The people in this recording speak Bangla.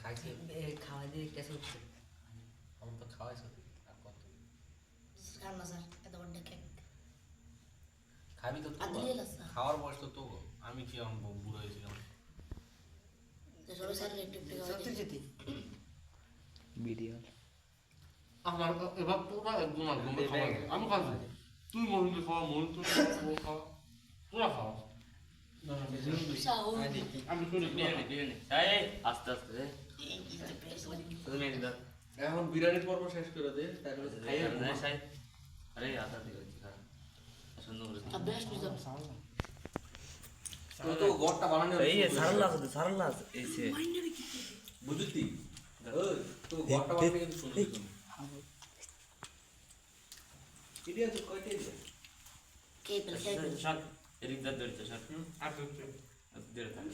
খাইছি খাওয়া দিয়ে কেসে উঠছে আমি তো খাওয়াইছি আর কত স্যার না স্যার এত বড় কেক খাবি তো তুই আদলি লাসা খাওয়ার বয়স তো তো আমি কি আমি বুড়ো হয়েছিলাম তো সবাই স্যার একটু একটু সত্যি যেতে ভিডিও আমার এবার পুরা একদম একদম খাওয়া আমি খাচ্ছি তুই মরিতে খাওয়া মরিতে খাওয়া পুরা খাওয়া সাহু আমি শুনি আস্তে আস্তে তুমি একদম এখন বিরিয়ানির পর্ব শেষ করে দে তারপরে খাইয়ে আরে আদা দিও সুন্দর করে তা বেস্ট নিজাম তো তো ঘরটা বানানো এই সারলা এই সে বুঝতি ওই তো ঘরটা বানানো কিন্তু শুনছি তুমি ইডিয়া তো কয়টা দিল কে পেল কে পেল শট এদিক দা ধরতে শট আর তো ধরে থাকে